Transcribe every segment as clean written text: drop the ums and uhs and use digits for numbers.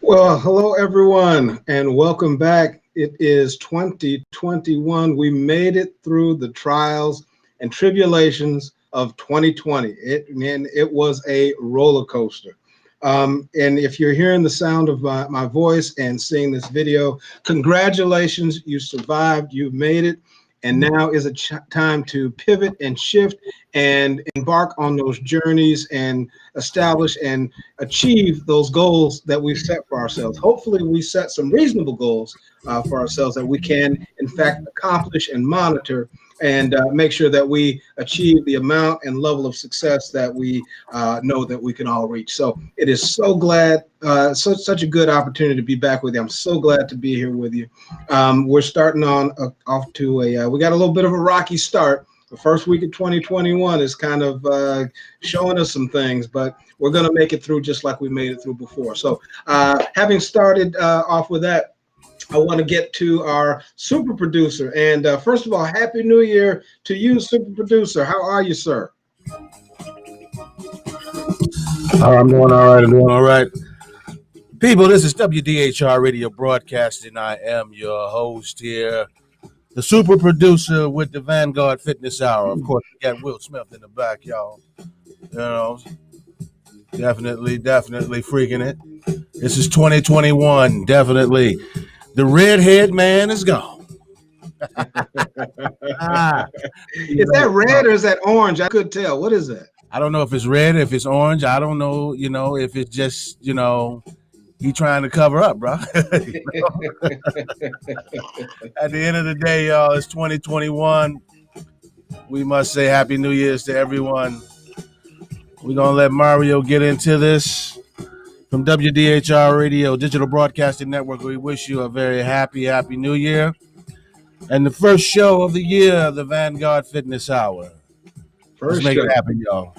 Well, hello everyone, and welcome back. It is 2021. We made it through the trials and tribulations of 2020. It was a roller coaster. And if you're hearing the sound of my voice and seeing this video, congratulations, you survived, you've made it. And now is a time to pivot and shift and embark on those journeys and establish and achieve those goals that we've set for ourselves. Hopefully we set some reasonable goals for ourselves that we can, in fact, accomplish and monitor and make sure that we achieve the amount and level of success that we know that we can all reach. So it is so glad, such a good opportunity to be back with you. I'm so glad to be here with you. We're starting on off to we got a little bit of a rocky start. The first week of 2021 is kind of showing us some things, but we're going to make it through just like we made it through before. So having started off with that, I want to get to our super producer. And first of all, Happy New Year to you, super producer. How are you, sir? I'm doing all right. I'm doing all right. People, this is WDHR Radio Broadcasting. I am your host here, the super producer with the Vanguard Fitness Hour. Of course, we got Will Smith in the back, y'all. You know, definitely freaking it. This is 2021, definitely. The redhead man is gone. Is that red or is that orange? I couldn't tell. What is that? I don't know if it's red, if it's orange. I don't know, if it's just, he trying to cover up, bro. At the end of the day, y'all, it's 2021. We must say Happy New Year's to everyone. We're going to let Mario get into this. From WDHR Radio, Digital Broadcasting Network, we wish you a very happy New Year. And the first show of the year, the Vanguard Fitness Hour. Let's make it happen, y'all.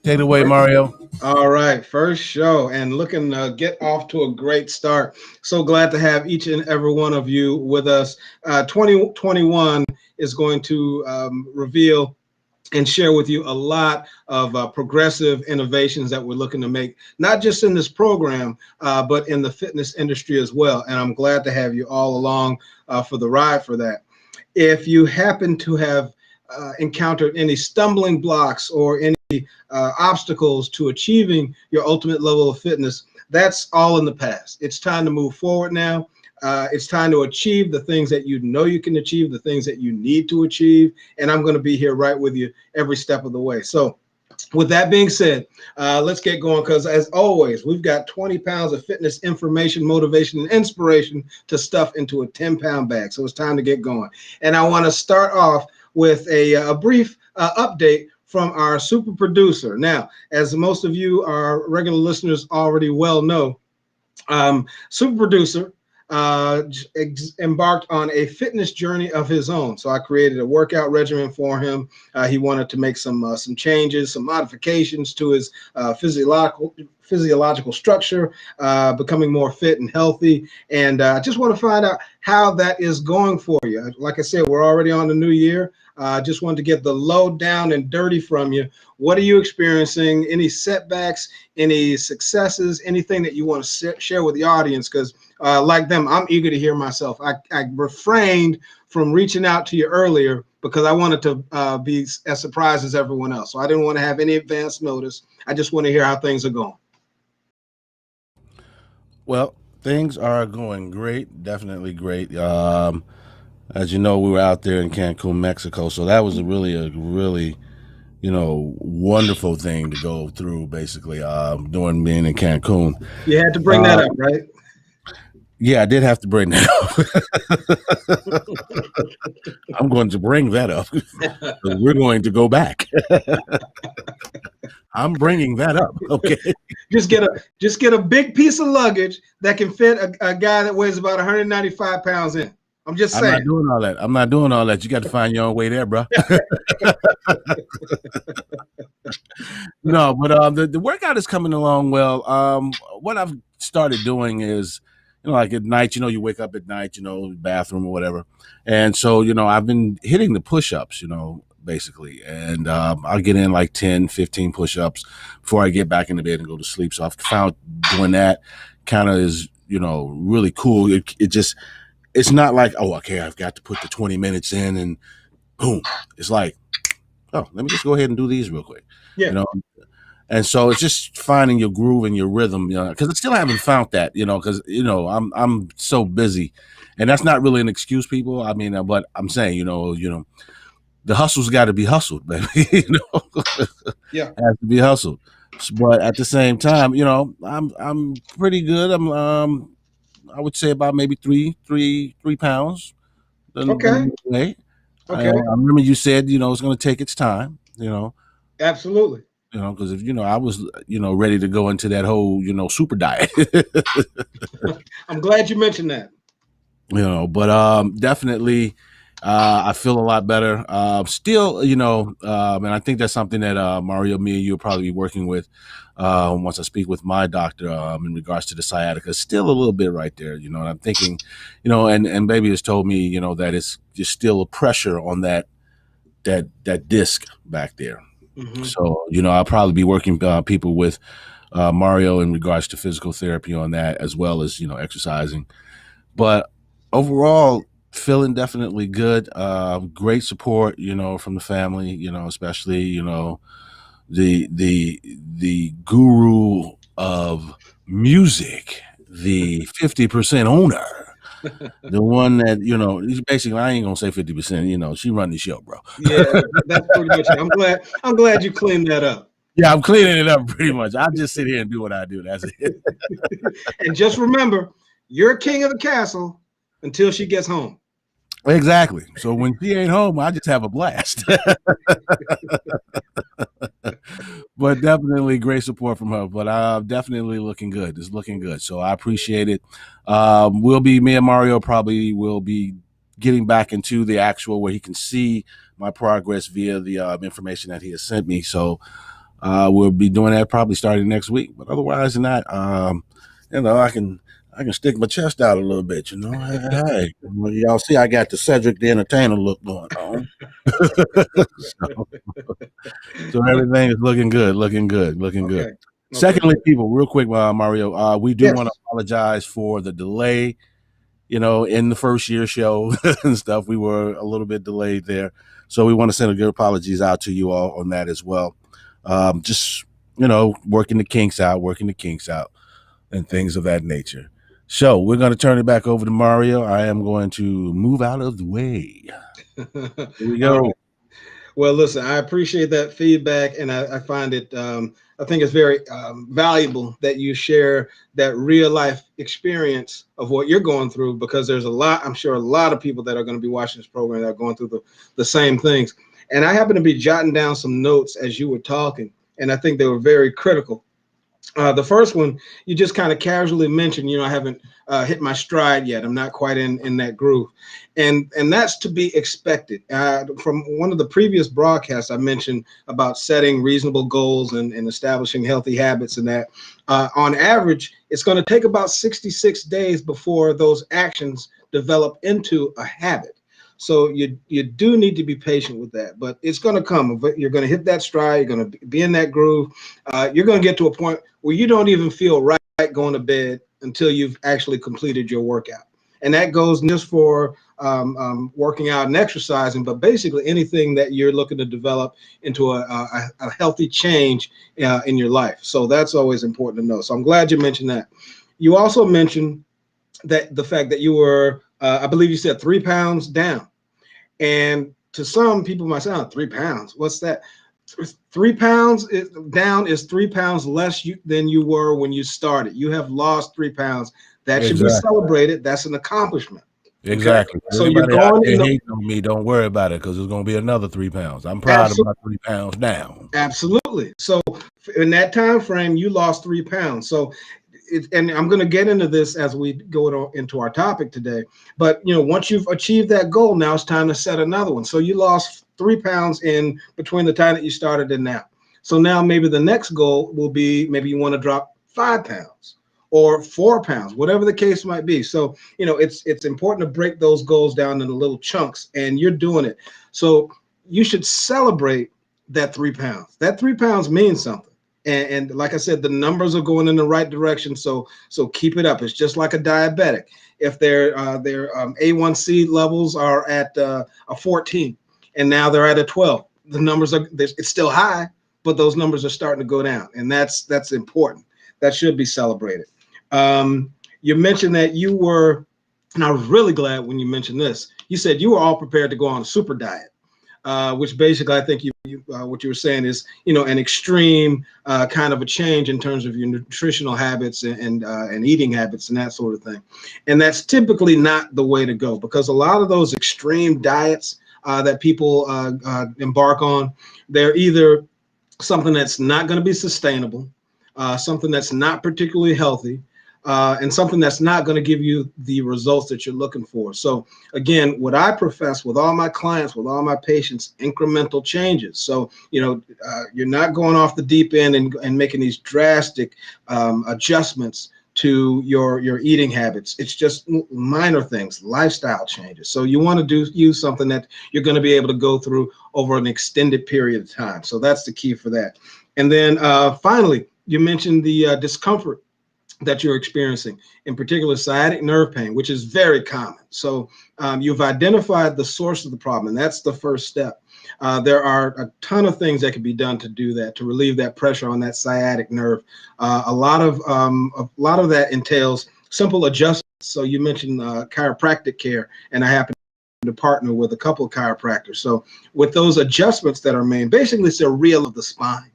Take it away, Mario. All right, first show and looking to get off to a great start. So glad to have each and every one of you with us. 2021 is going to reveal and share with you a lot of progressive innovations that we're looking to make, not just in this program, but in the fitness industry as well. And I'm glad to have you all along for the ride for that. If you happen to have encountered any stumbling blocks or any obstacles to achieving your ultimate level of fitness, that's all in the past. It's time to move forward now. It's time to achieve the things that you know you can achieve, the things that you need to achieve. And I'm going to be here right with you every step of the way. So with that being said, let's get going, because as always, we've got 20 pounds of fitness information, motivation, and inspiration to stuff into a 10-pound bag. So it's time to get going. And I want to start off with a brief update from our super producer. Now, as most of you, our regular listeners, already well know, super producer embarked on a fitness journey of his own. So I created a workout regimen for him. He wanted to make some changes, some modifications to his physiological structure, becoming more fit and healthy. And I just want to find out how that is going for you. Like I said, we're already on the new year. Just wanted to get the low down and dirty from you. What are you experiencing? Any setbacks, any successes, anything that you want to share with the audience? Because like them, I'm eager to hear myself. I refrained from reaching out to you earlier because I wanted to be as surprised as everyone else. So I didn't want to have any advance notice. I just want to hear how things are going. Well, things are going great, definitely great. As you know, we were out there in Cancun, Mexico, so that was a really, wonderful thing to go through, basically, during being in Cancun. You had to bring that up, right? Yeah, I did have to bring that up. I'm going to bring that up. We're going to go back. I'm bringing that up. Okay. Just get a big piece of luggage that can fit a guy that weighs about 195 pounds in. I'm just saying. I'm not doing all that. You got to find your own way there, bro. No, but the workout is coming along well. What I've started doing is, like at night, you wake up at night, bathroom or whatever. And so, I've been hitting the push-ups, basically. And I'll get in like 10, 15 push-ups before I get back into bed and go to sleep. So I've found doing that kind of is, really cool. It's not like, oh, okay, I've got to put the 20 minutes in and boom. It's like, oh, let me just go ahead and do these real quick. Yeah. And so it's just finding your groove and your rhythm, because I still haven't found that, because, I'm so busy. And that's not really an excuse, people. I mean, but I'm saying, the hustle's got to be hustled, baby. Yeah. It has to be hustled. But at the same time, I'm pretty good. I would say about maybe three pounds. Okay. Okay. Okay. I remember you said, it's going to take its time, Absolutely. Because if, I was, ready to go into that whole, super diet. I'm glad you mentioned that. But definitely, I feel a lot better. Still, and I think that's something that Mario, me and you will probably be working with once I speak with my doctor in regards to the sciatica. Still a little bit right there, and I'm thinking, and baby has told me, that it's just still a pressure on that disc back there. Mm-hmm. So, I'll probably be working people with Mario in regards to physical therapy on that, as well as, exercising. But overall, feeling definitely good. Great support, from the family, especially, the guru of music, the 50% owner. The one that, he's basically, I ain't gonna say 50%, she run the show, bro. Yeah, that's pretty much it. I'm glad you cleaned that up. Yeah, I'm cleaning it up pretty much. I'll just sit here and do what I do. That's it. And just remember, you're king of the castle until she gets home. Exactly. So when she ain't home, I just have a blast. But definitely great support from her. But definitely looking good. It's looking good. So I appreciate it. Me and Mario probably will be getting back into the actual where he can see my progress via the information that he has sent me. So we'll be doing that probably starting next week. But otherwise than that, I can stick my chest out a little bit, Hey, y'all see, I got the Cedric the Entertainer look going on. So everything is looking good. Okay. Secondly, people, real quick, Mario, we do Yes. want to apologize for the delay, in the first year show and stuff. We were a little bit delayed there. So we want to send a good apologies out to you all on that as well. Just, working the kinks out and things of that nature. So we're going to turn it back over to Mario. I am going to move out of the way. Here we go. Right. Well, listen, I appreciate that feedback, and I find it, I think it's very valuable that you share that real life experience of what you're going through, because I'm sure a lot of people that are going to be watching this program that are going through the same things. And I happen to be jotting down some notes as you were talking, and I think they were very critical. The first one, you just kind of casually mentioned, I haven't hit my stride yet. I'm not quite in that groove. And that's to be expected. From one of the previous broadcasts, I mentioned about setting reasonable goals and establishing healthy habits and that. On average, it's going to take about 66 days before those actions develop into a habit. So you do need to be patient with that, but it's going to come. But you're going to hit that stride. You're going to be in that groove. You're going to get to a point where you don't even feel right going to bed until you've actually completed your workout. And that goes just for working out and exercising, but basically anything that you're looking to develop into a healthy change in your life. So that's always important to know. So I'm glad you mentioned that. You also mentioned that the fact that you were, I believe you said 3 pounds down. And to some people might say, oh, 3 pounds, what's that? 3 pounds down is 3 pounds less than you were when you started. You have lost 3 pounds. That should be celebrated. That's an accomplishment. Exactly. Okay? So anybody you're out going there hating on me, don't worry about it, because it's going to be another 3 pounds. I'm proud of my 3 pounds down. Absolutely. So in that time frame, you lost 3 pounds. So and I'm going to get into this as we go into our topic today. But once you've achieved that goal, now it's time to set another one. So you lost 3 pounds in between the time that you started and now. So now maybe the next goal will be, maybe you want to drop 5 pounds or 4 pounds, whatever the case might be. So it's important to break those goals down into little chunks, and you're doing it. So you should celebrate that 3 pounds. That 3 pounds means something. And like I said, the numbers are going in the right direction. So keep it up. It's just like a diabetic. If their A1C levels are at a 14 and now they're at a 12, the numbers it's still high, but those numbers are starting to go down. And that's important. That should be celebrated. You mentioned that you were, and I was really glad when you mentioned this, you said you were all prepared to go on a super diet. Which basically I think what you were saying is, an extreme kind of a change in terms of your nutritional habits and eating habits and that sort of thing. And that's typically not the way to go, because a lot of those extreme diets that people embark on, they're either something that's not going to be sustainable, something that's not particularly healthy, and something that's not going to give you the results that you're looking for. So again, what I profess with all my clients, with all my patients, incremental changes. So, you're not going off the deep end and making these drastic adjustments to your eating habits. It's just minor things, lifestyle changes. So you want to use something that you're going to be able to go through over an extended period of time. So that's the key for that. And then finally, you mentioned the discomfort that you're experiencing, in particular sciatic nerve pain, which is very common. So you've identified the source of the problem, and that's the first step. There are a ton of things that can be done to do that, to relieve that pressure on that sciatic nerve. A lot of that entails simple adjustments. So you mentioned chiropractic care, and I happen to partner with a couple of chiropractors. So with those adjustments that are made, basically it's a reel of the spine.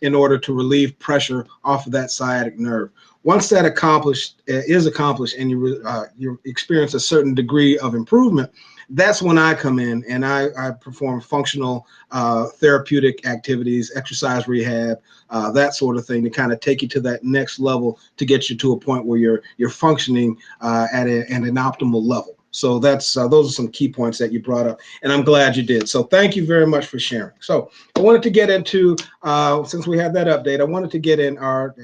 In order to relieve pressure off of that sciatic nerve. Once that is accomplished and you experience a certain degree of improvement, that's when I come in and I perform functional therapeutic activities, exercise rehab, that sort of thing, to kind of take you to that next level, to get you to a point where you're functioning at an optimal level. So that's those are some key points that you brought up, and I'm glad you did. So thank you very much for sharing. So I wanted to get into, since we had that update, I wanted to get in our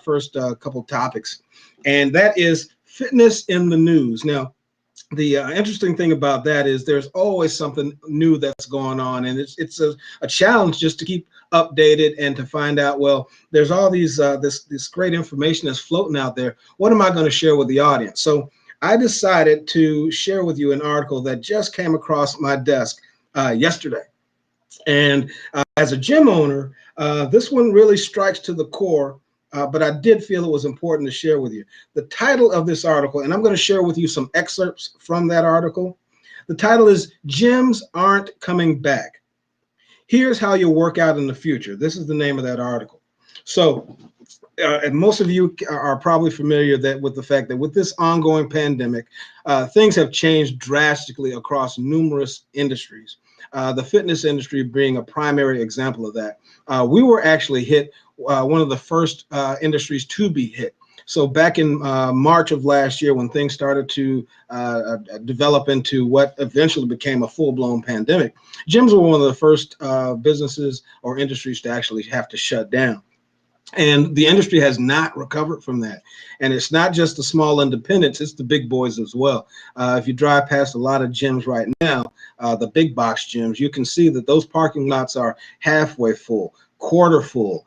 first couple topics, and that is fitness in the news. Now, the interesting thing about that is there's always something new that's going on, and it's a challenge just to keep updated and to find out, well, there's all these this great information that's floating out there. What am I going to share with the audience? So I decided to share with you an article that just came across my desk yesterday. And as a gym owner, this one really strikes to the core, but I did feel it was important to share with you. The title of this article, and I'm going to share with you some excerpts from that article. The title is "Gyms Aren't Coming Back. Here's How You'll Work Out in the Future." This is the name of that article. So and most of you are probably familiar with the fact that with this ongoing pandemic, things have changed drastically across numerous industries. the fitness industry being a primary example of that. We were actually hit, one of the first industries to be hit. So back in March of last year, when things started to develop into what eventually became a full-blown pandemic, gyms were one of the first businesses or industries to actually have to shut down. And the industry has not recovered from that. And it's not just the small independents, it's the big boys as well. If you drive past a lot of gyms right now, the big box gyms, you can see that those parking lots are halfway full, quarter full.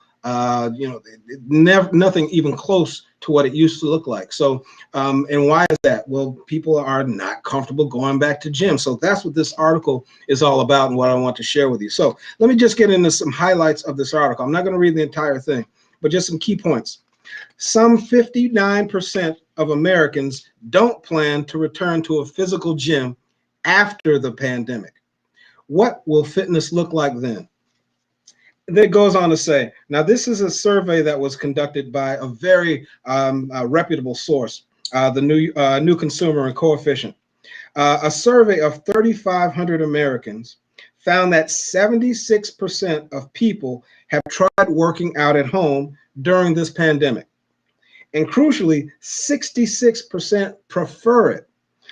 Nothing even close to what it used to look like. So, and why is that? Well, people are not comfortable going back to gyms. So that's what this article is all about and what I want to share with you. So let me just get into some highlights of this article. I'm not going to read the entire thing, but just some key points. Some 59% of Americans don't plan to return to a physical gym after the pandemic. What will fitness look like then? That goes on to say, now this is a survey that was conducted by a very reputable source, the New Consumer and Coefficient. A survey of 3,500 Americans found that 76% of people have tried working out at home during this pandemic. And crucially, 66% prefer it.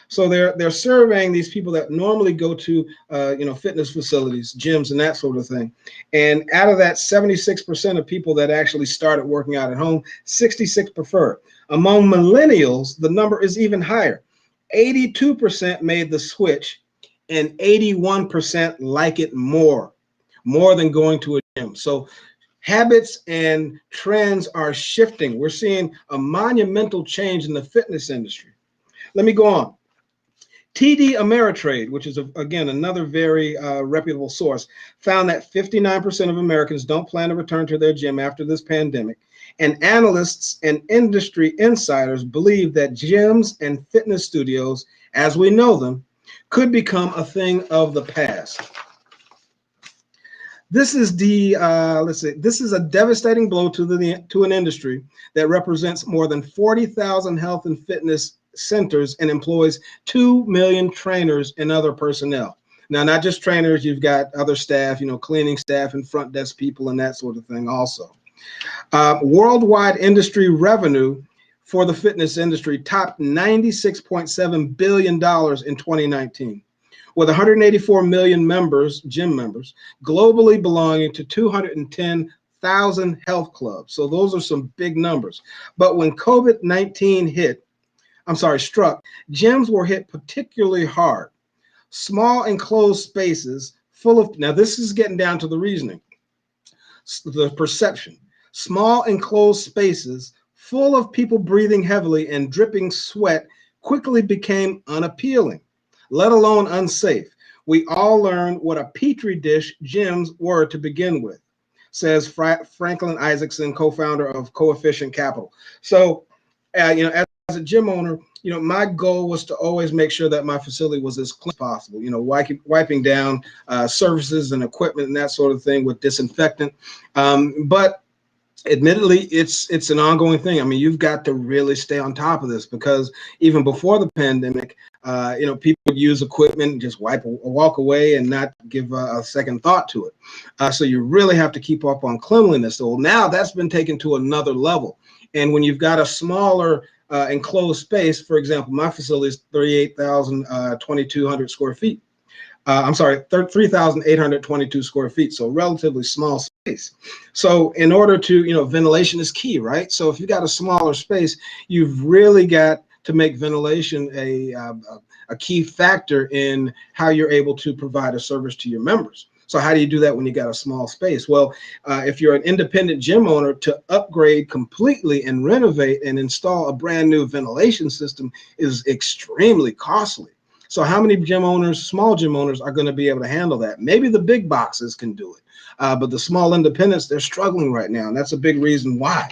So they're surveying these people that normally go to fitness facilities, gyms, and that sort of thing. And out of that 76% of people that actually started working out at home, 66 prefer. Among millennials, the number is even higher. 82% made the switch, and 81% like it more than going to a gym. So habits and trends are shifting. We're seeing a monumental change in the fitness industry. Let me go on. TD Ameritrade, which is, again, another very reputable source, found that 59% of Americans don't plan to return to their gym after this pandemic. And analysts and industry insiders believe that gyms and fitness studios, as we know them, could become a thing of the past. This is this is a devastating blow to an industry that represents more than 40,000 health and fitness centers and employs 2 million trainers and other personnel. Now, not just trainers, you've got other staff, cleaning staff and front desk people and that sort of thing also. Worldwide industry revenue for the fitness industry topped $96.7 billion in 2019. With 184 million gym members, globally belonging to 210,000 health clubs. So those are some big numbers. But when COVID-19 struck, gyms were hit particularly hard. Small enclosed spaces full of, now this is getting down to the reasoning, the perception. Small enclosed spaces full of people breathing heavily and dripping sweat quickly became unappealing, let alone unsafe. We all learned what a petri dish gyms were to begin with, says Franklin Isaacson, co-founder of Coefficient Capital. So, as a gym owner, my goal was to always make sure that my facility was as clean as possible, wiping down surfaces and equipment and that sort of thing with disinfectant. But admittedly, it's an ongoing thing. I mean, you've got to really stay on top of this, because even before the pandemic, people would use equipment and just walk away and not give a second thought to it. So you really have to keep up on cleanliness. So now that's been taken to another level. And when you've got a smaller enclosed space, for example, my facility is 2,822 square feet. 3,822 square feet. So relatively small space. So in order to, ventilation is key, right? So if you got a smaller space, you've really got to make ventilation a key factor in how you're able to provide a service to your members. So how do you do that when you got a small space? Well, if you're an independent gym owner, to upgrade completely and renovate and install a brand new ventilation system is extremely costly. So how many small gym owners are going to be able to handle that? Maybe the big boxes can do it, but the small independents, they're struggling right now. And that's a big reason why.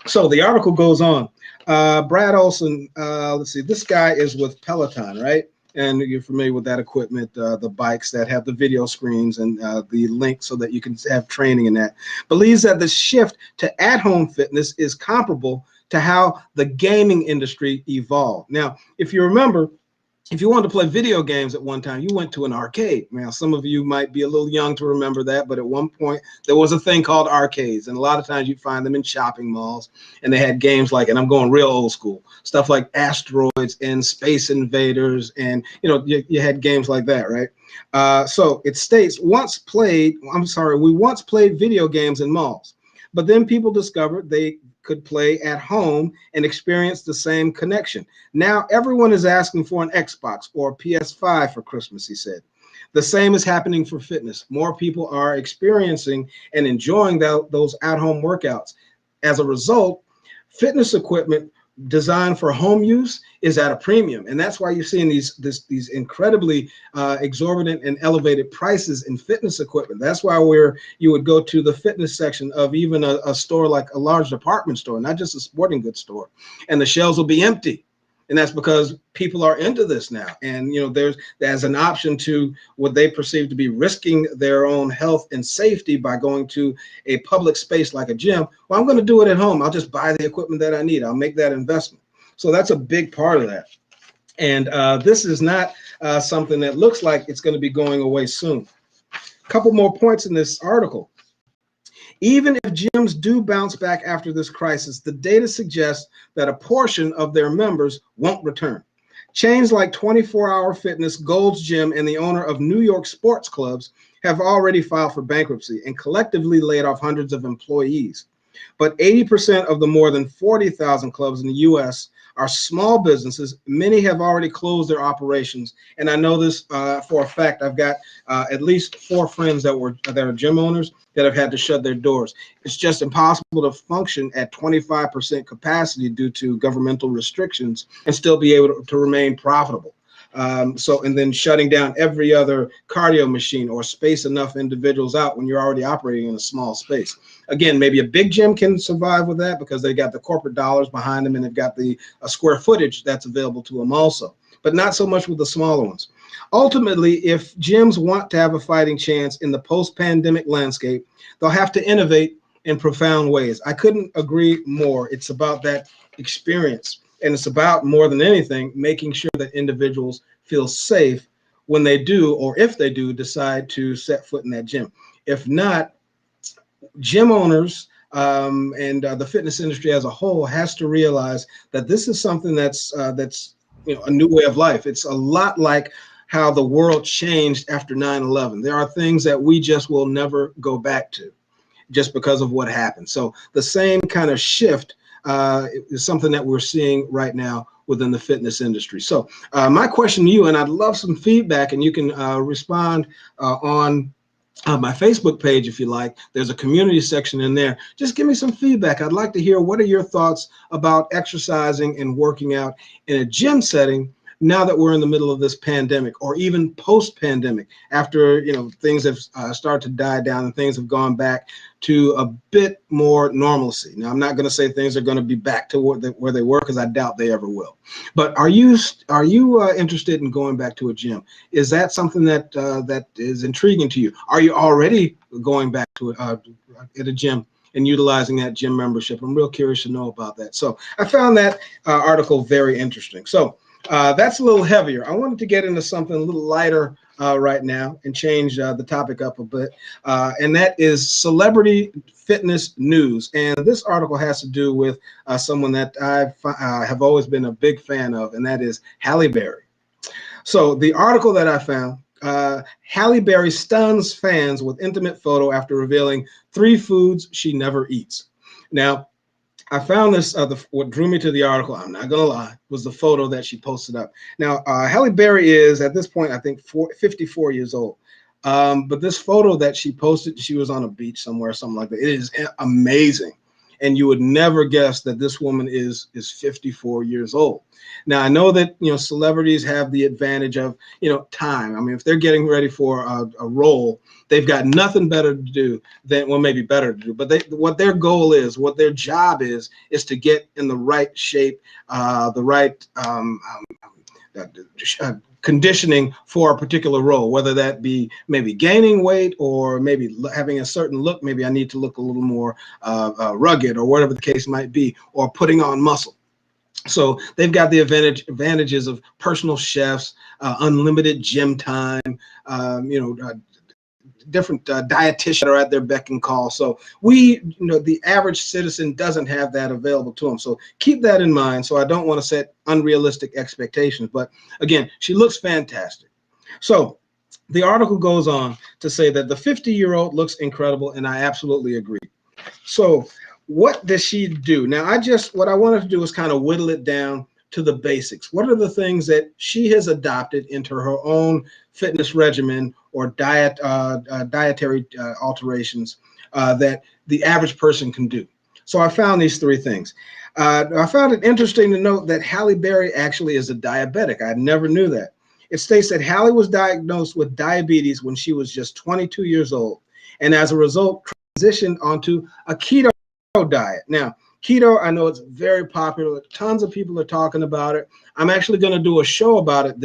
So the article goes on. Brad Olson, let's see, this guy is with Peloton, right? And you're familiar with that equipment, the bikes that have the video screens and the link so that you can have training in that. Believes that the shift to at-home fitness is comparable to how the gaming industry evolved. Now, if you remember, if you wanted to play video games at one time, you went to an arcade. Now, some of you might be a little young to remember that, but at one point there was a thing called arcades, and a lot of times you'd find them in shopping malls, and they had games like, and I'm going real old school, stuff like Asteroids and Space Invaders, and you had games like that, right? So it states, we once played video games in malls, but then people discovered they could play at home and experience the same connection. Now everyone is asking for an Xbox or a PS5 for Christmas, he said. The same is happening for fitness. More people are experiencing and enjoying those at-home workouts. As a result, fitness equipment designed for home use is at a premium, and that's why you're seeing these incredibly exorbitant and elevated prices in fitness equipment. That's why you would go to the fitness section of even a store like a large department store, not just a sporting goods store, and the shelves will be empty. And that's because people are into this now. And, there's an option to what they perceive to be risking their own health and safety by going to a public space like a gym. Well, I'm going to do it at home. I'll just buy the equipment that I need. I'll make that investment. So that's a big part of that. And this is not something that looks like it's going to be going away soon. A couple more points in this article. Even if gyms do bounce back after this crisis, the data suggests that a portion of their members won't return. Chains like 24-Hour Fitness, Gold's Gym, and the owner of New York sports clubs have already filed for bankruptcy and collectively laid off hundreds of employees. But 80% of the more than 40,000 clubs in the U.S. are small businesses. Many have already closed their operations. And I know this for a fact. I've got at least 4 friends that are gym owners that have had to shut their doors. It's just impossible to function at 25% capacity due to governmental restrictions and still be able to remain profitable. And then shutting down every other cardio machine or space enough individuals out when you're already operating in a small space. Again, maybe a big gym can survive with that because they got the corporate dollars behind them and they've got the square footage that's available to them also, but not so much with the smaller ones. Ultimately, if gyms want to have a fighting chance in the post-pandemic landscape, they'll have to innovate in profound ways. I couldn't agree more. It's about that experience. And it's about, more than anything, making sure that individuals feel safe when they do, or if they do, decide to set foot in that gym. If not, gym owners and the fitness industry as a whole has to realize that this is something that's a new way of life. It's a lot like how the world changed after 9/11. There are things that we just will never go back to just because of what happened. So the same kind of shift is something that we're seeing right now within the fitness industry. So my question to you, and I'd love some feedback, and you can respond on my Facebook page if you like. There's a community section in there. Just give me some feedback. I'd like to hear, what are your thoughts about exercising and working out in a gym setting now that we're in the middle of this pandemic, or even post-pandemic, after things have started to die down and things have gone back to a bit more normalcy. Now, I'm not going to say things are going to be back to where they were, because I doubt they ever will. But are you interested in going back to a gym? Is that something that that is intriguing to you? Are you already going back to at a gym and utilizing that gym membership? I'm real curious to know about that. So I found that article very interesting. So that's a little heavier. I wanted to get into something a little lighter right now and change the topic up a bit. And that is celebrity fitness news. And this article has to do with someone that I have always been a big fan of, and that is Halle Berry. So the article that I found, Halle Berry stuns fans with intimate photo after revealing 3 foods she never eats. Now, I found this, what drew me to the article, I'm not going to lie, was the photo that she posted up. Now, Halle Berry is, at this point, I think 54 years old. But this photo that she posted, she was on a beach somewhere, something like that. It is amazing. And you would never guess that this woman is 54 years old. Now, I know that, celebrities have the advantage of, time. I mean, if they're getting ready for a role, they've got nothing better to do than, well, maybe better to do, but what their goal is, what their job is to get in the right shape, the right conditioning for a particular role, whether that be maybe gaining weight or maybe having a certain look. Maybe I need to look a little more rugged, or whatever the case might be, or putting on muscle. So they've got the advantages of personal chefs, unlimited gym time, different dietitians that are at their beck and call. So the average citizen doesn't have that available to them. So keep that in mind. So I don't want to set unrealistic expectations. But again, she looks fantastic. So the article goes on to say that the 50-year-old looks incredible, and I absolutely agree. So what does she do? Now, what I wanted to do is kind of whittle it down to the basics. What are the things that she has adopted into her own fitness regimen or dietary alterations that the average person can do? So I found these three things. I found it interesting to note that Halle Berry actually is a diabetic. I never knew that. It states that Halle was diagnosed with diabetes when she was just 22 years old, and as a result, transitioned onto a keto diet. Now, keto, I know it's very popular. Tons of people are talking about it. I'm actually going to do a show about it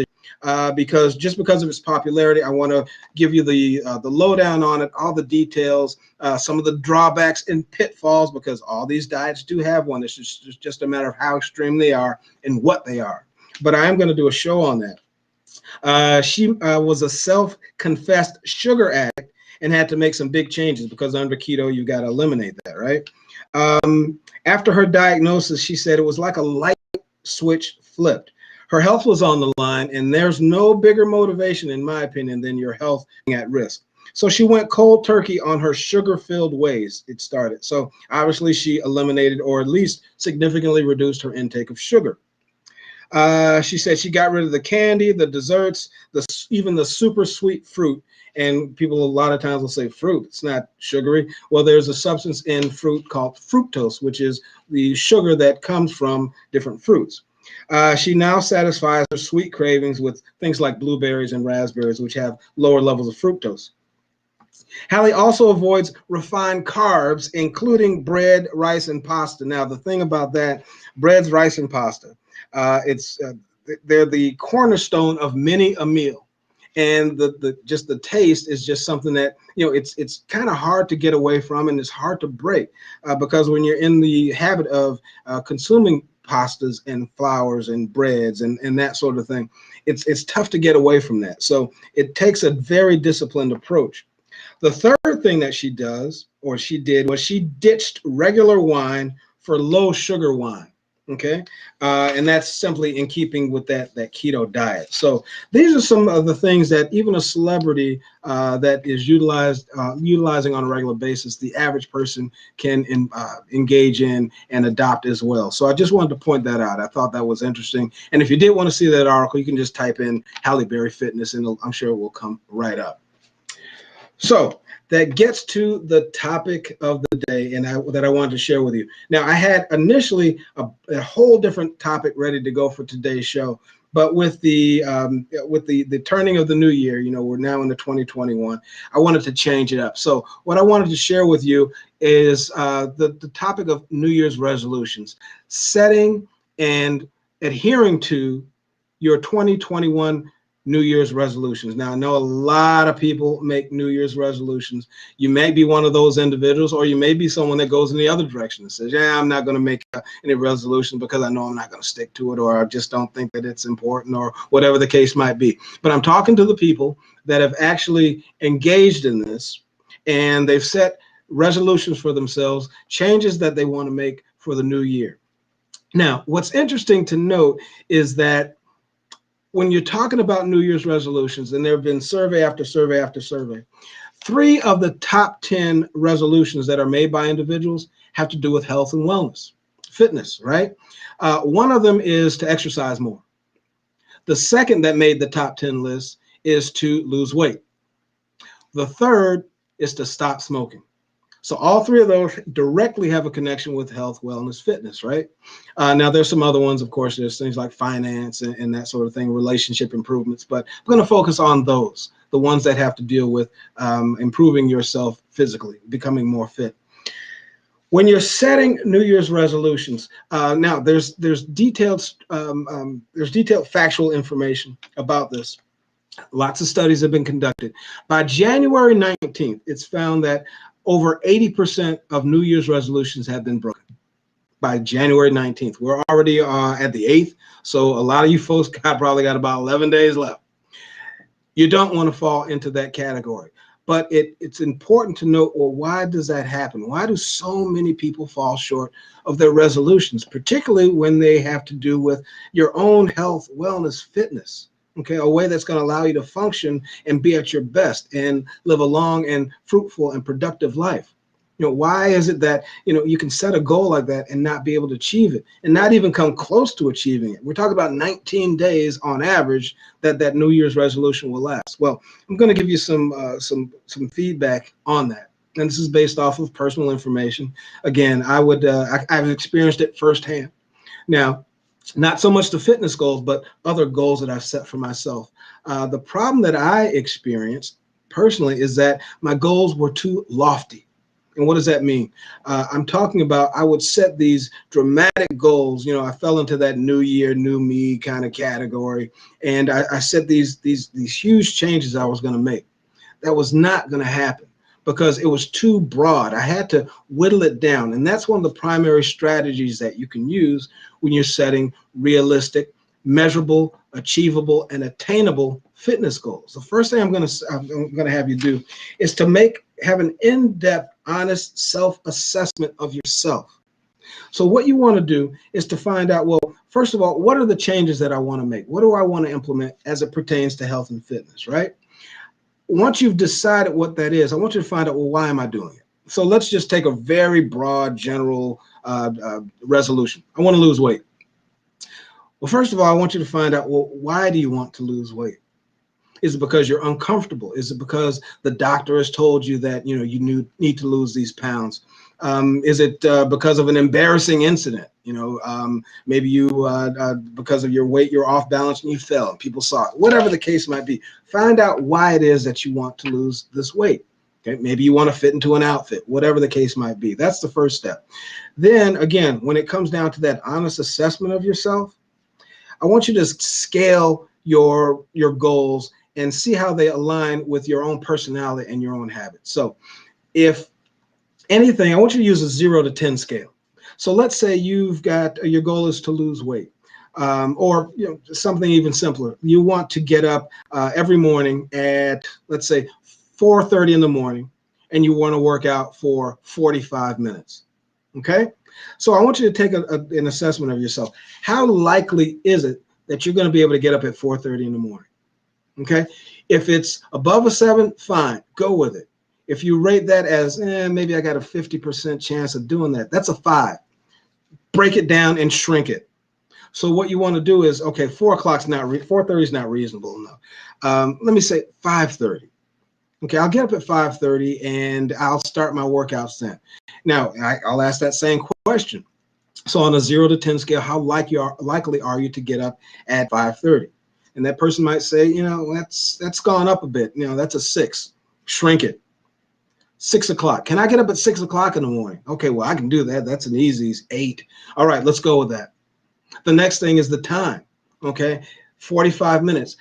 because of its popularity, I want to give you the lowdown on it, all the details, some of the drawbacks and pitfalls, because all these diets do have one. It's just a matter of how extreme they are and what they are. But I am going to do a show on that. She was a self-confessed sugar addict and had to make some big changes because under keto, you got to eliminate that, right? After her diagnosis, she said it was like a light switch flipped. Her health was on the line, and there's no bigger motivation, in my opinion, than your health being at risk. So she went cold turkey on her sugar-filled ways. It started. So obviously she eliminated or at least significantly reduced her intake of sugar. She said she got rid of the candy, the desserts, even the super sweet fruit. And people a lot of times will say fruit, it's not sugary. Well, there's a substance in fruit called fructose, which is the sugar that comes from different fruits. She now satisfies her sweet cravings with things like blueberries and raspberries, which have lower levels of fructose. Halle also avoids refined carbs, including bread, rice, and pasta. Now, the thing about that, breads, rice, and pasta, they're the cornerstone of many a meal. And the taste is just something that, it's kind of hard to get away from, and it's hard to break because when you're in the habit of consuming pastas and flours and breads and that sort of thing, it's tough to get away from that. So it takes a very disciplined approach. The third thing that she did was she ditched regular wine for low sugar wine. Okay. And that's simply in keeping with that keto diet. So these are some of the things that even a celebrity that is utilizing on a regular basis, the average person can engage in and adopt as well. So I just wanted to point that out. I thought that was interesting. And if you did want to see that article, you can just type in Halle Berry Fitness and I'm sure it will come right up. So that gets to the topic of the day that I wanted to share with you. Now, I had initially a whole different topic ready to go for today's show, but with the turning of the new year, we're now into 2021. I wanted to change it up. So what I wanted to share with you is the topic of New Year's resolutions, setting and adhering to your 2021 New Year's resolutions. Now, I know a lot of people make New Year's resolutions. You may be one of those individuals, or you may be someone that goes in the other direction and says, yeah, I'm not going to make any resolution because I know I'm not going to stick to it, or I just don't think that it's important, or whatever the case might be. But I'm talking to the people that have actually engaged in this, and they've set resolutions for themselves, changes that they want to make for the new year. Now, what's interesting to note is that when you're talking about New Year's resolutions, and there have been survey after survey after survey, 3 of the top 10 resolutions that are made by individuals have to do with health and wellness, fitness, right? One of them is to exercise more. The second that made the top 10 list is to lose weight. The third is to stop smoking. So all 3 of those directly have a connection with health, wellness, fitness, right? Now, there's some other ones, of course. There's things like finance and that sort of thing, relationship improvements. But I'm going to focus on those, the ones that have to deal with improving yourself physically, becoming more fit. When you're setting New Year's resolutions, now there's detailed factual information about this. Lots of studies have been conducted. By January 19th, it's found that over 80% of New Year's resolutions have been broken. by January 19th. We're already at the 8th, so a lot of you folks probably got about 11 days left. You don't want to fall into that category. But it's important to note, well, why does that happen? Why do so many people fall short of their resolutions, particularly when they have to do with your own health, wellness, fitness? Okay, a way that's going to allow you to function and be at your best and live a long and fruitful and productive life. Why is it that, you can set a goal like that and not be able to achieve it and not even come close to achieving it? We're talking about 19 days on average that New Year's resolution will last. Well, I'm going to give you some feedback on that. And this is based off of personal information. Again, I've experienced it firsthand. Now, not so much the fitness goals, but other goals that I've set for myself. The problem that I experienced personally is that my goals were too lofty. And what does that mean? I'm talking about I would set these dramatic goals. I fell into that new year, new me kind of category. And I set these huge changes I was going to make. That was not going to happen because it was too broad. I had to whittle it down. And that's one of the primary strategies that you can use when you're setting realistic, measurable, achievable, and attainable fitness goals. The first thing I'm going to have you do is to have an in-depth, honest self-assessment of yourself. So what you want to do is to find out, well, first of all, what are the changes that I want to make? What do I want to implement as it pertains to health and fitness, right? Once you've decided what that is, I want you to find out, well, why am I doing it? So let's just take a very broad, general resolution. I want to lose weight. Well, first of all, I want you to find out, well, why do you want to lose weight? Is it because you're uncomfortable? Is it because the doctor has told you that you need to lose these pounds? Is it because of an embarrassing incident? Maybe you because of your weight, you're off balance and you fell and people saw it. Whatever the case might be, find out why it is that you want to lose this weight. Okay, maybe you want to fit into an outfit. Whatever the case might be, that's the first step. Then again, when it comes down to that honest assessment of yourself, I want you to scale your goals and see how they align with your own personality and your own habits. So if anything, I want you to use a 0 to 10 scale. So let's say you've got your goal is to lose weight, or something even simpler. You want to get up every morning at, let's say, 4:30 in the morning, and you want to work out for 45 minutes. Okay? So I want you to take an assessment of yourself. How likely is it that you're going to be able to get up at 4:30 in the morning? Okay, if it's above a 7, fine, go with it. If you rate that as maybe I got a 50% chance of doing that, that's a 5. Break it down and shrink it. So what you want to do is, okay, 4:30 is not reasonable enough. Let me say 5:30. Okay, I'll get up at 5:30 and I'll start my workouts then. Now I'll ask that same question. So on a 0 to 10 scale, how likely are you to get up at 5:30? And that person might say, that's gone up a bit. That's a 6. Shrink it. 6 o'clock. Can I get up at 6 o'clock in the morning? Okay, well, I can do that. That's an easy 8. All right, let's go with that. The next thing is the time. Okay, 45 minutes.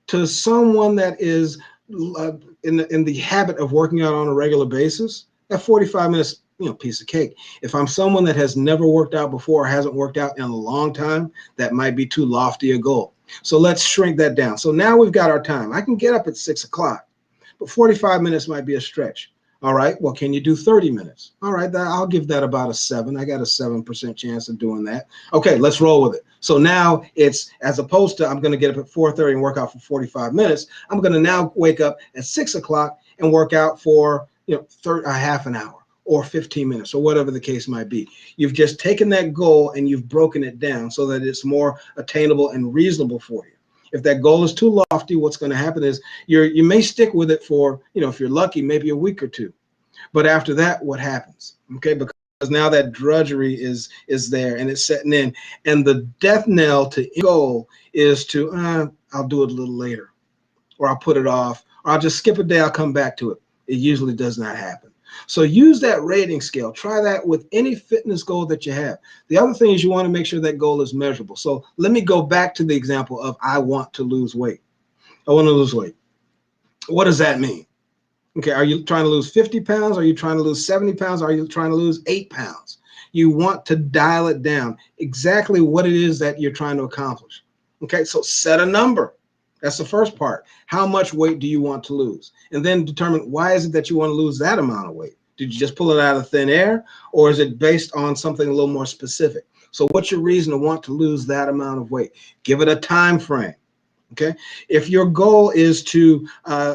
To someone that is in the habit of working out on a regular basis, that 45 minutes, piece of cake. If I'm someone that has never worked out before or hasn't worked out in a long time, that might be too lofty a goal. So let's shrink that down. So now we've got our time. I can get up at 6 o'clock, but 45 minutes might be a stretch. All right, well, can you do 30 minutes? All right, I'll give that about a 7. I got a 7% chance of doing that. Okay, let's roll with it. So now it's, as opposed to I'm going to get up at 4:30 and work out for 45 minutes, I'm going to now wake up at 6 o'clock and work out for a half an hour or 15 minutes or whatever the case might be. You've just taken that goal and you've broken it down so that it's more attainable and reasonable for you. If that goal is too lofty, what's going to happen is you may stick with it for, if you're lucky, maybe a week or two. But after that, what happens? Okay, because now that drudgery is there and it's setting in. And the death knell to any goal is to, I'll do it a little later, or I'll put it off, or I'll just skip a day, I'll come back to it. It usually does not happen. So use that rating scale. Try that with any fitness goal that you have. The other thing is you want to make sure that goal is measurable. So let me go back to the example of I want to lose weight. I want to lose weight. What does that mean? Okay, are you trying to lose 50 pounds? Are you trying to lose 70 pounds? Are you trying to lose 8 pounds? You want to dial it down, exactly what it is that you're trying to accomplish. Okay, so set a number. That's the first part. How much weight do you want to lose? And then determine, why is it that you want to lose that amount of weight? Did you just pull it out of thin air, or is it based on something a little more specific? So what's your reason to want to lose that amount of weight? Give it a time frame. Okay, if your goal is to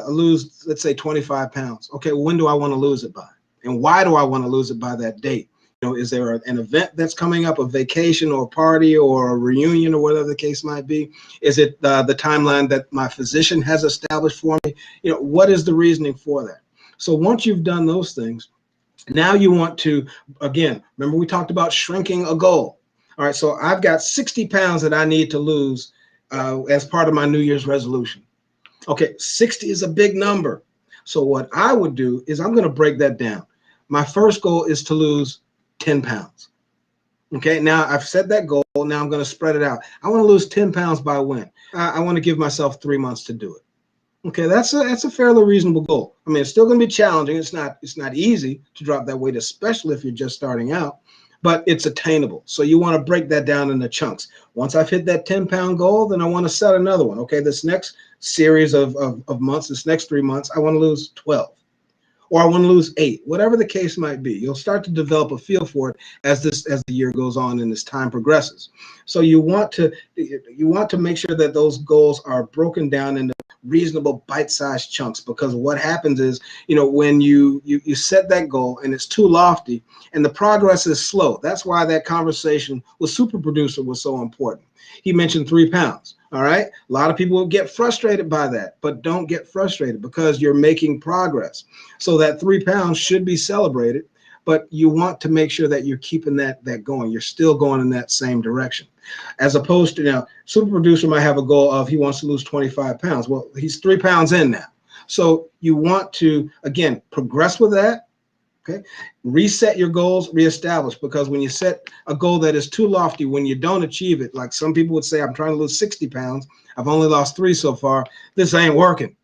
lose, let's say 25 pounds, okay, when do I want to lose it by? And why do I want to lose it by that date? You know, is there an event that's coming up, a vacation or a party or a reunion or whatever the case might be? Is it the timeline that my physician has established for me? You know, what is the reasoning for that? So once you've done those things, now you want to, again, remember we talked about shrinking a goal. All right, so I've got 60 pounds that I need to lose as part of my New Year's resolution. Okay, 60 is a big number. So what I would do is I'm going to break that down. My first goal is to lose 10 pounds. Okay, now I've set that goal. Now I'm going to spread it out. I want to lose 10 pounds by when? I want to give myself 3 months to do it. Okay, that's a fairly reasonable goal. I mean, it's still going to be challenging. It's not easy to drop that weight, especially if you're just starting out, but it's attainable. So you want to break that down into chunks. Once I've hit that 10-pound goal, then I want to set another one. Okay, this next series of months, this next 3 months, I want to lose 12. Or I want to lose 8, whatever the case might be. You'll start to develop a feel for it as the year goes on and as time progresses. So you want to make sure that those goals are broken down into reasonable bite-sized chunks, because what happens is, you know, when you set that goal and it's too lofty and the progress is slow. That's why that conversation with Super Producer was so important. He mentioned 3 pounds. All right. A lot of people will get frustrated by that, but don't get frustrated, because you're making progress. So that 3 pounds should be celebrated, but you want to make sure that you're keeping that going. You're still going in that same direction, as opposed to, now, Super Producer might have a goal of he wants to lose 25 pounds. Well, he's 3 pounds in now. So you want to, again, progress with that. Okay, reset your goals, reestablish, because when you set a goal that is too lofty, when you don't achieve it, like some people would say, I'm trying to lose 60 pounds. I've only lost 3 so far. This ain't working.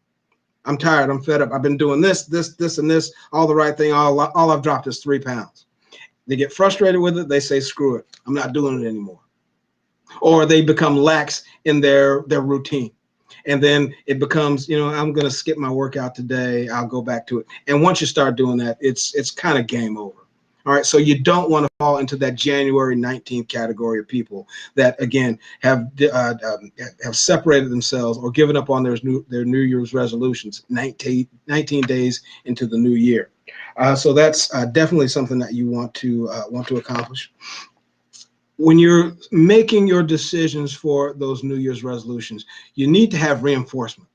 I'm tired. I'm fed up. I've been doing this, and this, all the right thing. All I've dropped is 3 pounds. They get frustrated with it. They say, screw it. I'm not doing it anymore. Or they become lax in their routine. And then it becomes, you know, I'm going to skip my workout today. I'll go back to it. And once you start doing that, it's kind of game over. All right. So you don't want to fall into that January 19th category of people that, again, have separated themselves or given up on their New Year's resolutions 19 days into the new year. So that's definitely something that you want to accomplish. When you're making your decisions for those New Year's resolutions, you need to have reinforcement.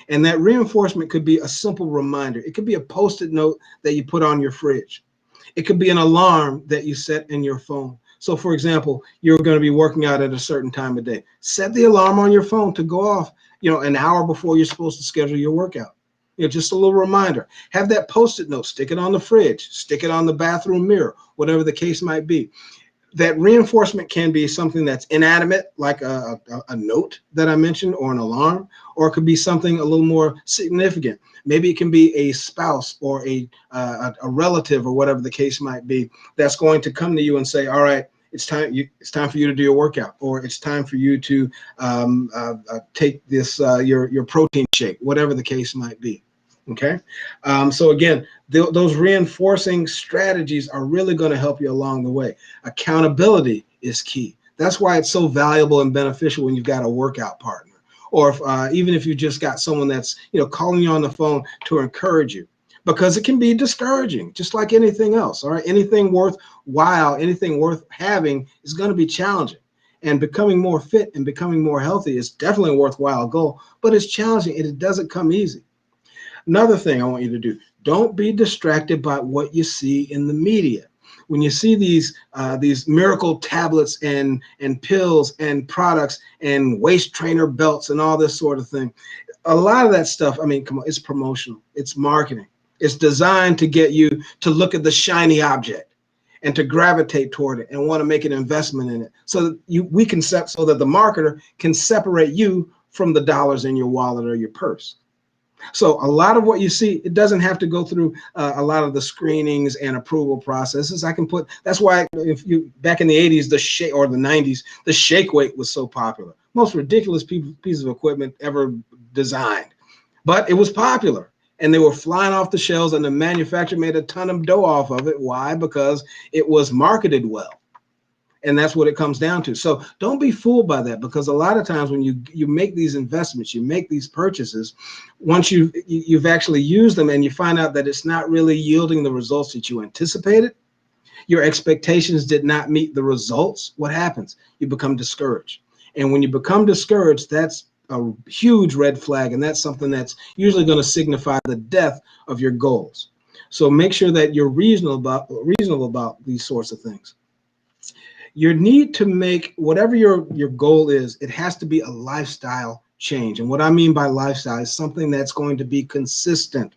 And that reinforcement could be a simple reminder. It could be a Post-it note that you put on your fridge. It could be an alarm that you set in your phone. So, for example, you're going to be working out at a certain time of day. Set the alarm on your phone to go off, you know, an hour before you're supposed to schedule your workout. You know, just a little reminder. Have that Post-it note. Stick it on the fridge. Stick it on the bathroom mirror, whatever the case might be. That reinforcement can be something that's inanimate, like a note that I mentioned, or an alarm, or it could be something a little more significant. Maybe it can be a spouse or a relative or whatever the case might be that's going to come to you and say, all right, it's time for you to do your workout, or it's time for you to take this your protein shake, whatever the case might be. Okay. So again, those reinforcing strategies are really going to help you along the way. Accountability is key. That's why it's so valuable and beneficial when you've got a workout partner, or even if you just got someone that's, you know, calling you on the phone to encourage you, because it can be discouraging, just like anything else. All right. Anything worthwhile, anything worth having is going to be challenging. And becoming more fit and becoming more healthy is definitely a worthwhile goal, but it's challenging and it doesn't come easy. Another thing I want you to do, don't be distracted by what you see in the media. When you see these miracle tablets and pills and products and waist trainer belts and all this sort of thing, a lot of that stuff, I mean, come on, it's promotional, it's marketing. It's designed to get you to look at the shiny object and to gravitate toward it and want to make an investment in it, so that so that the marketer can separate you from the dollars in your wallet or your purse. So a lot of what you see, it doesn't have to go through a lot of the screenings and approval processes. That's why if you, back in the 80s, or the 90s, the shake weight was so popular. Most ridiculous piece of equipment ever designed, but it was popular. And they were flying off the shelves, and the manufacturer made a ton of dough off of it. Why? Because it was marketed well. And that's what it comes down to. So don't be fooled by that, because a lot of times when you make these investments, you make these purchases, once you've actually used them and you find out that it's not really yielding the results that you anticipated, your expectations did not meet the results, what happens? You become discouraged. And when you become discouraged, that's a huge red flag, and that's something that's usually going to signify the death of your goals. So make sure that you're reasonable about these sorts of things. You need to make whatever your goal is, it has to be a lifestyle change. And what I mean by lifestyle is something that's going to be consistent.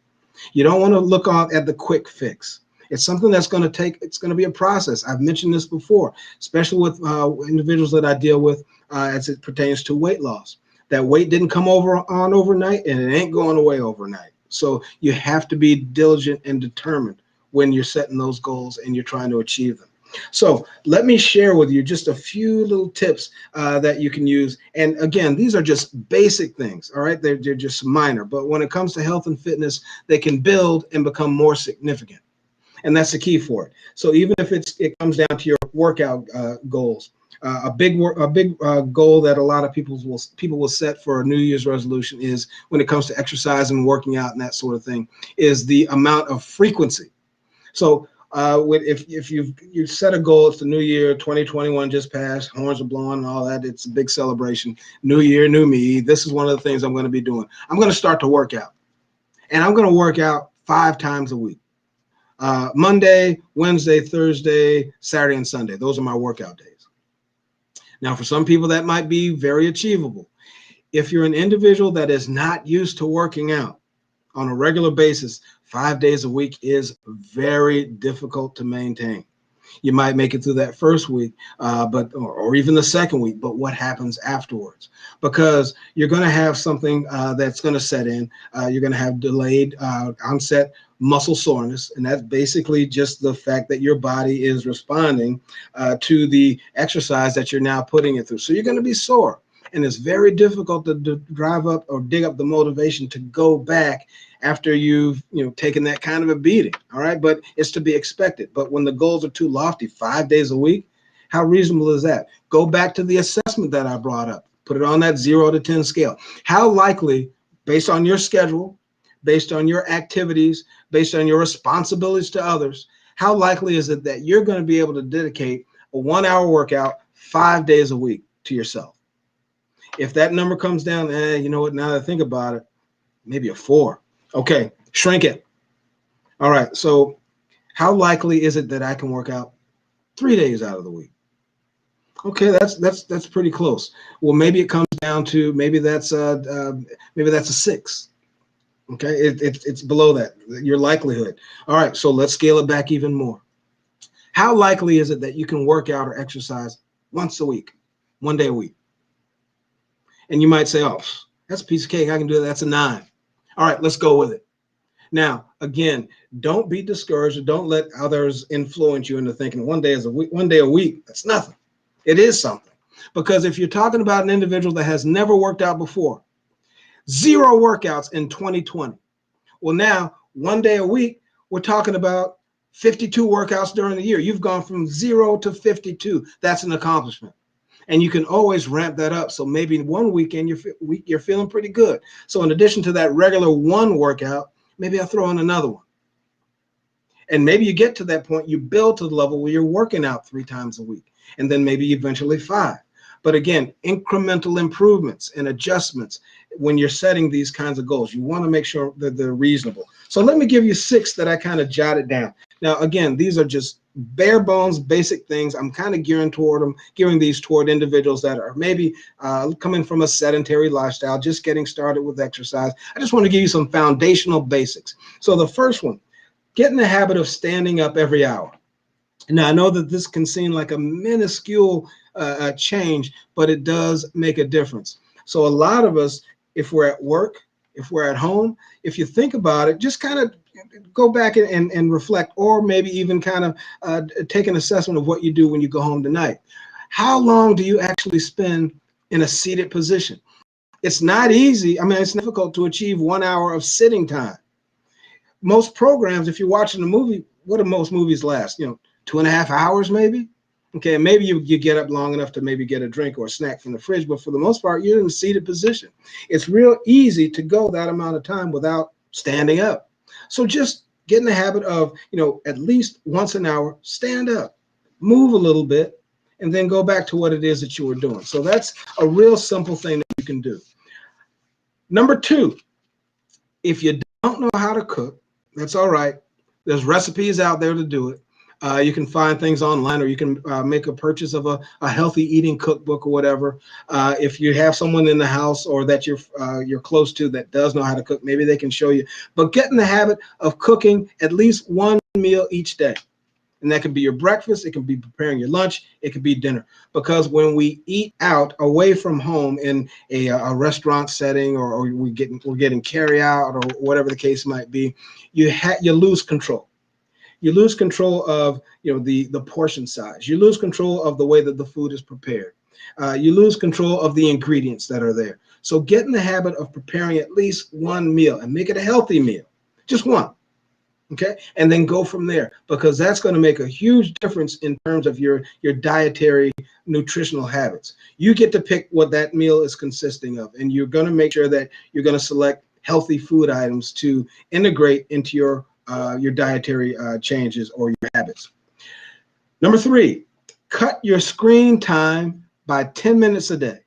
You don't want to look at the quick fix. It's something that's going to it's going to be a process. I've mentioned this before, especially with individuals that I deal with as it pertains to weight loss. That weight didn't come on overnight, and it ain't going away overnight. So you have to be diligent and determined when you're setting those goals and you're trying to achieve them. So let me share with you just a few little tips that you can use. And again, these are just basic things, all right? They're just minor. But when it comes to health and fitness, they can build and become more significant. And that's the key for it. So even if it comes down to your workout goals, a big goal that a lot of people will set for a New Year's resolution is, when it comes to exercise and working out and that sort of thing, is the amount of frequency. So if you set a goal, it's the new year, 2021 just passed, horns are blowing and all that. It's a big celebration. New year, new me. This is one of the things I'm going to be doing. I'm going to start to work out, and I'm going to work out 5 times a week. Monday, Wednesday, Thursday, Saturday, and Sunday. Those are my workout days. Now, for some people, that might be very achievable. If you're an individual that is not used to working out on a regular basis, 5 days a week is very difficult to maintain. You might make it through that first week, or even the second week, but what happens afterwards? Because you're going to have something that's going to set in. You're going to have delayed onset muscle soreness, and that's basically just the fact that your body is responding to the exercise that you're now putting it through. So you're going to be sore, and it's very difficult to drive up or dig up the motivation to go back after you've taken that kind of a beating. All right, but it's to be expected. But when the goals are too lofty, 5 days a week, how reasonable is that? Go back to the assessment that I brought up. Put it on that 0 to 10 scale. How likely, based on your schedule, based on your activities, based on your responsibilities to others, how likely is it that you're going to be able to dedicate a 1-hour workout 5 days a week to yourself? If that number comes down, you know what, now that I think about it, maybe a 4. Okay, shrink it. All right, so how likely is it that I can work out 3 days out of the week? Okay, that's pretty close. Well, maybe it comes down to maybe that's a 6. Okay, it's below that, your likelihood. All right, so let's scale it back even more. How likely is it that you can work out or exercise once a week, 1 day a week? And you might say, oh, that's a piece of cake. I can do that. That's a 9. All right, let's go with it. Now, again, don't be discouraged. Don't let others influence you into thinking 1 day a week. That's nothing. It is something. Because if you're talking about an individual that has never worked out before, 0 workouts in 2020. Well, now 1 day a week, we're talking about 52 workouts during the year. You've gone from 0 to 52. That's an accomplishment. And you can always ramp that up. So maybe one weekend you're feeling pretty good. So in addition to that regular 1 workout, maybe I'll throw in another one. And maybe you get to that point, you build to the level where you're working out 3 times a week, and then maybe eventually 5. But again, incremental improvements and adjustments when you're setting these kinds of goals. You want to make sure that they're reasonable. So let me give you 6 that I kind of jotted down. Now, again, these are just bare bones, basic things. I'm kind of gearing these toward individuals that are maybe coming from a sedentary lifestyle, just getting started with exercise. I just want to give you some foundational basics. So the first one, get in the habit of standing up every hour. Now, I know that this can seem like a minuscule change, but it does make a difference. So a lot of us, if we're at work, if we're at home, if you think about it, just kind of go back and reflect, or maybe even kind of take an assessment of what you do when you go home tonight. How long do you actually spend in a seated position? It's not easy. I mean, it's difficult to achieve 1 hour of sitting time. Most programs, if you're watching a movie, what do most movies last? 2.5 hours maybe? Okay, maybe you get up long enough to maybe get a drink or a snack from the fridge, but for the most part, you're in a seated position. It's real easy to go that amount of time without standing up. So just get in the habit of, at least once an hour, stand up, move a little bit, and then go back to what it is that you were doing. So that's a real simple thing that you can do. Number 2, if you don't know how to cook, that's all right. There's recipes out there to do it. You can find things online, or you can make a purchase of a healthy eating cookbook or whatever. If you have someone in the house or that you're close to that does know how to cook, maybe they can show you. But get in the habit of cooking at least one meal each day. And that could be your breakfast, it could be preparing your lunch, it could be dinner. Because when we eat out away from home in a restaurant setting, or we're getting carry out, or whatever the case might be, you lose control. You lose control of the portion size. You lose control of the way that the food is prepared. You lose control of the ingredients that are there. So get in the habit of preparing at least one meal, and make it a healthy meal, just one. Okay, and then go from there, because that's going to make a huge difference in terms of your dietary nutritional habits. You get to pick what that meal is consisting of, and you're going to make sure that you're going to select healthy food items to integrate into your dietary changes or your habits. Number 3, cut your screen time by 10 minutes a day.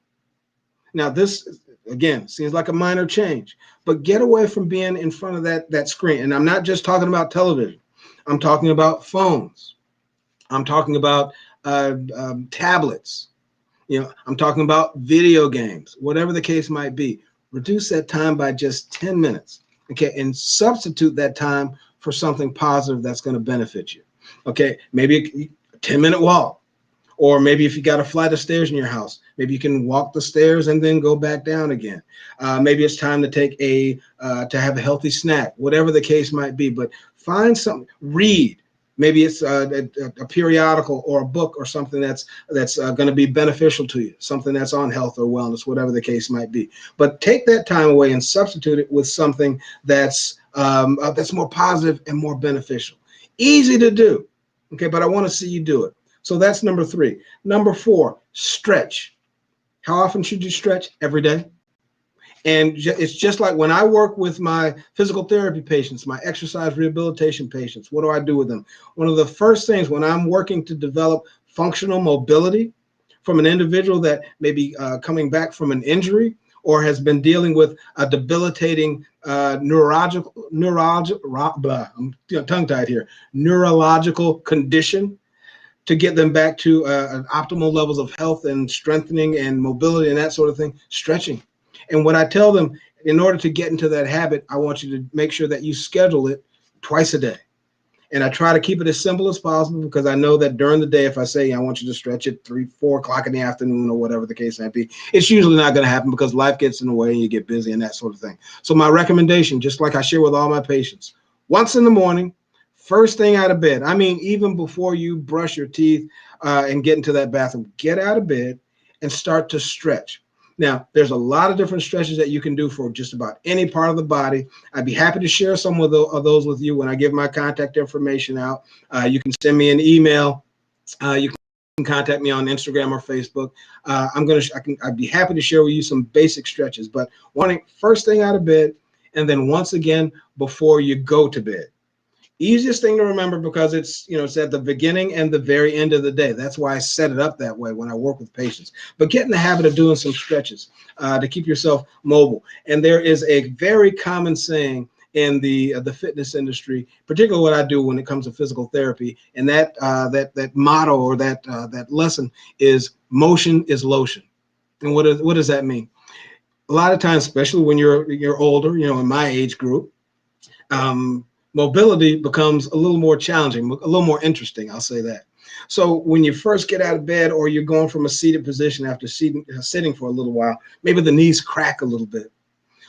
Now, this, again, seems like a minor change, but get away from being in front of that screen. And I'm not just talking about television. I'm talking about phones. I'm talking about tablets. I'm talking about video games, whatever the case might be. Reduce that time by just 10 minutes. Okay, and substitute that time for something positive that's going to benefit you. Okay, maybe a 10-minute walk. Or maybe if you got a flight of stairs in your house, maybe you can walk the stairs and then go back down again. Maybe it's time to to have a healthy snack, whatever the case might be. But find something, read. Maybe it's a periodical or a book or something that's going to be beneficial to you, something that's on health or wellness, whatever the case might be. But take that time away and substitute it with something that's more positive and more beneficial. Easy to do, okay? But I want to see you do it. So that's number 3. Number 4, stretch. How often should you stretch? Every day. And it's just like when I work with my physical therapy patients, my exercise rehabilitation patients, what do I do with them? One of the first things when I'm working to develop functional mobility from an individual that may be coming back from an injury or has been dealing with a debilitating neurological condition, to get them back to optimal levels of health and strengthening and mobility and that sort of thing, stretching. And what I tell them, in order to get into that habit, I want you to make sure that you schedule it twice a day. And I try to keep it as simple as possible, because I know that during the day, if I say I want you to stretch it 3, 4 o'clock in the afternoon or whatever the case might be, it's usually not going to happen, because life gets in the way and you get busy and that sort of thing. So my recommendation, just like I share with all my patients, once in the morning, first thing out of bed, I mean, even before you brush your teeth and get into that bathroom, get out of bed and start to stretch. Now, there's a lot of different stretches that you can do for just about any part of the body. I'd be happy to share some of those with you when I give my contact information out. You can send me an email. You can contact me on Instagram or Facebook. I'd be happy to share with you some basic stretches, but first thing out of bed, and then once again before you go to bed. Easiest thing to remember, because it's at the beginning and the very end of the day. That's why I set it up that way when I work with patients. But get in the habit of doing some stretches to keep yourself mobile. And there is a very common saying in the fitness industry, particularly what I do when it comes to physical therapy, and that motto or that lesson is motion is lotion. And what does that mean? A lot of times, especially when you're older, in my age group, mobility becomes a little more challenging, a little more interesting, I'll say that. So when you first get out of bed, or you're going from a seated position after sitting for a little while, maybe the knees crack a little bit.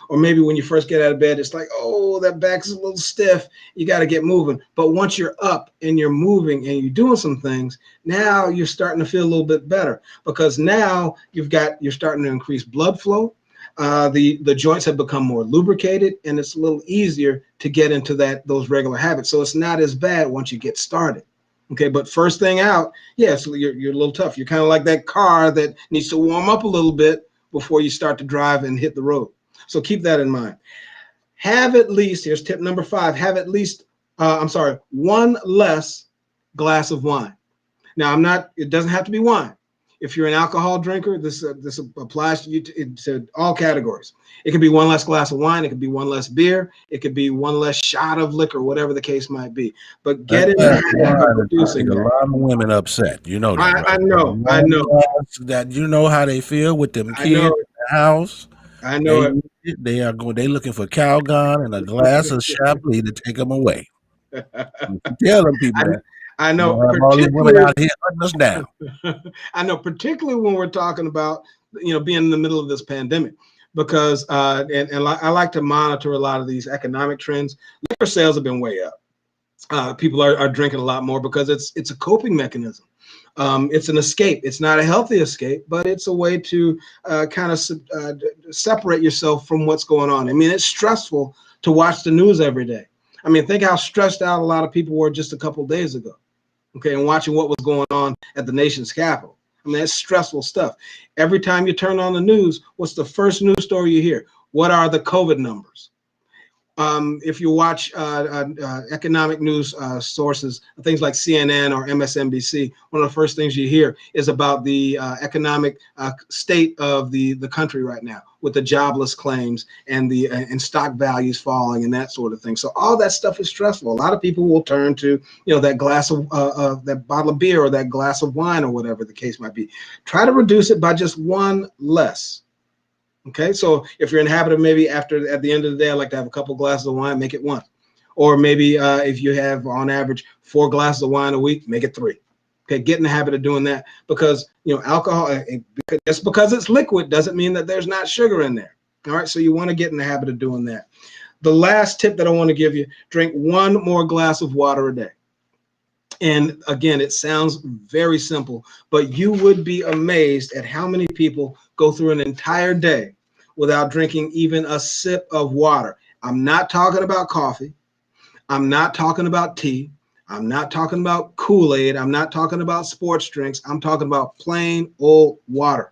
Or maybe when you first get out of bed, it's like, oh, that back's a little stiff. You got to get moving. But once you're up and you're moving and you're doing some things, now you're starting to feel a little bit better, because now you're starting to increase blood flow. The joints have become more lubricated, and it's a little easier to get into those regular habits. So it's not as bad once you get started. Okay, but first thing out, so you're a little tough. You're kind of like that car that needs to warm up a little bit before you start to drive and hit the road. So keep that in mind. Have at least, here's tip number 5, have at least, one less glass of wine. Now, it doesn't have to be wine. If you're an alcohol drinker, this applies to you to all categories. It could be one less glass of wine. It could be one less beer. It could be one less shot of liquor, whatever the case might be. But get in the habit of producing a lot of women upset. You know that, right? I know. That you know how they feel with them kids in the house. I know they looking for Calgon and a glass of Chablis to take them away. Tell them people that. I know, all these women out here hunting us down. I know, particularly when we're talking about, being in the middle of this pandemic, because and I like to monitor a lot of these economic trends. Liquor sales have been way up. People are drinking a lot more because it's a coping mechanism. It's an escape. It's not a healthy escape, but it's a way to kind of separate yourself from what's going on. I mean, it's stressful to watch the news every day. I mean, think how stressed out a lot of people were just a couple of days ago. Okay, and watching what was going on at the nation's capital. I mean, that's stressful stuff. Every time you turn on the news, what's the first news story you hear? What are the COVID numbers? If you watch economic news sources, things like CNN or MSNBC, one of the first things you hear is about the economic state of the country right now, with the jobless claims and and stock values falling and that sort of thing. So all that stuff is stressful. A lot of people will turn to that glass of that bottle of beer or that glass of wine or whatever the case might be. Try to reduce it by just one less. Okay, so if you're in the habit of maybe at the end of the day, I like to have a couple glasses of wine, make it 1. Or maybe if you have on average 4 glasses of wine a week, make it 3. Okay, get in the habit of doing that, because alcohol, just because it's liquid doesn't mean that there's not sugar in there. All right, so you want to get in the habit of doing that. The last tip that I want to give you: drink 1 more glass of water a day. And again, it sounds very simple, but you would be amazed at how many people go through an entire day without drinking even a sip of water. I'm not talking about coffee. I'm not talking about tea. I'm not talking about Kool-Aid. I'm not talking about sports drinks. I'm talking about plain old water.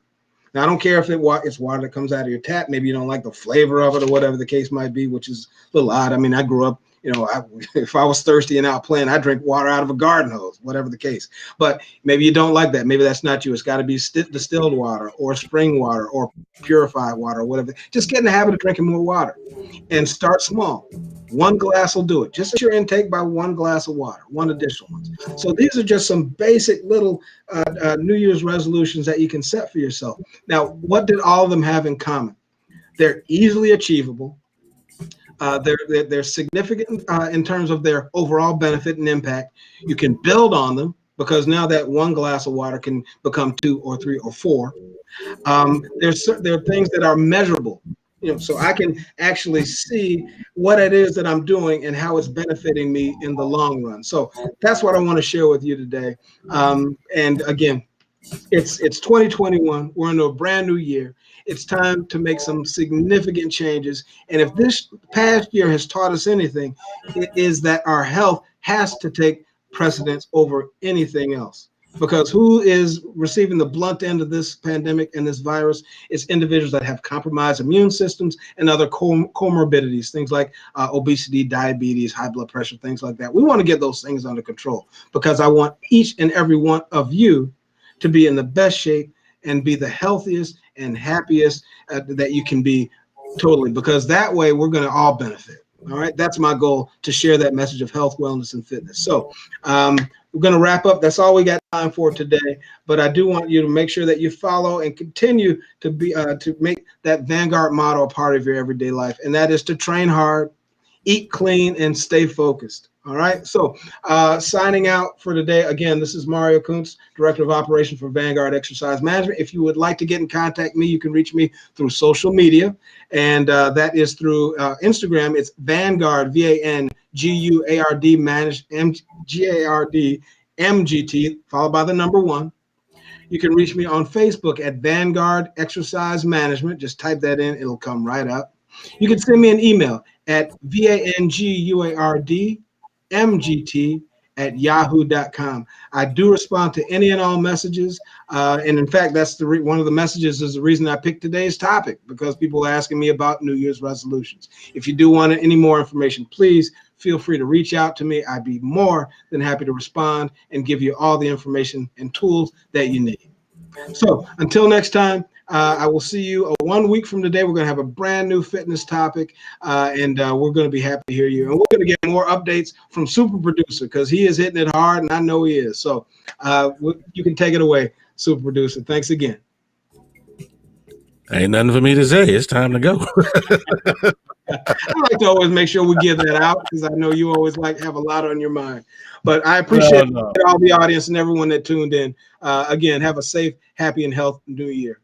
Now, I don't care if it's water that comes out of your tap. Maybe you don't like the flavor of it or whatever the case might be, which is a little odd. I mean, I grew up, if I was thirsty and out playing, I drink water out of a garden hose, whatever the case. But maybe you don't like that. Maybe that's not you. It's got to be distilled water or spring water or purified water or whatever. Just get in the habit of drinking more water and start small. 1 glass will do it. Just your intake by 1 glass of water, 1 additional one. So these are just some basic little New Year's resolutions that you can set for yourself. Now, what did all of them have in common? They're easily achievable. They're significant in terms of their overall benefit and impact. You can build on them, because now that 1 glass of water can become 2 or 3 or 4. There are things that are measurable, so I can actually see what it is that I'm doing and how it's benefiting me in the long run. So that's what I want to share with you today. And again, it's 2021. We're into a brand new year. It's time to make some significant changes. And if this past year has taught us anything, it is that our health has to take precedence over anything else. Because who is receiving the blunt end of this pandemic and this virus? It's individuals that have compromised immune systems and other comorbidities, things like obesity, diabetes, high blood pressure, things like that. We want to get those things under control, because I want each and every one of you to be in the best shape and be the healthiest and happiest that you can be, totally, because that way we're going to all benefit. All right, that's my goal, to share that message of health, wellness, and fitness. So we're going to wrap up. That's all we got time for today. But I do want you to make sure that you follow and continue to be to make that Vanguard motto a part of your everyday life, and that is to train hard, eat clean, and stay focused. All right. So signing out for today. Again, this is Mario Kuntz, Director of Operations for Vanguard Exercise Management. If you would like to get in contact with me, you can reach me through social media. And that is through Instagram. It's Vanguard, VANGUARD, managed, MGARD, MGT, followed by the number 1. You can reach me on Facebook at Vanguard Exercise Management. Just type that in, it'll come right up. You can send me an email at VANGUARDMGT@yahoo.com. I do respond to any and all messages. And in fact, that's one of the messages is the reason I picked today's topic, because people are asking me about New Year's resolutions. If you do want any more information, please feel free to reach out to me. I'd be more than happy to respond and give you all the information and tools that you need. So until next time, I will see you 1 week from today. We're going to have a brand new fitness topic, and we're going to be happy to hear you. And we're going to get more updates from Super Producer, because he is hitting it hard, and I know he is. So you can take it away, Super Producer. Thanks again. Ain't nothing for me to say. It's time to go. I like to always make sure we get that out, because I know you always have a lot on your mind. But I appreciate all the audience and everyone that tuned in. Again, have a safe, happy, and healthy New Year.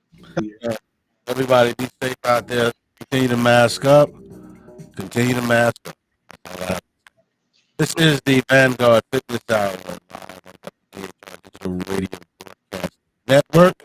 Everybody be safe out there. Continue to mask up. Continue to mask up. This is the Vanguard Fitness Hour live on the Digital Radio Broadcast Network.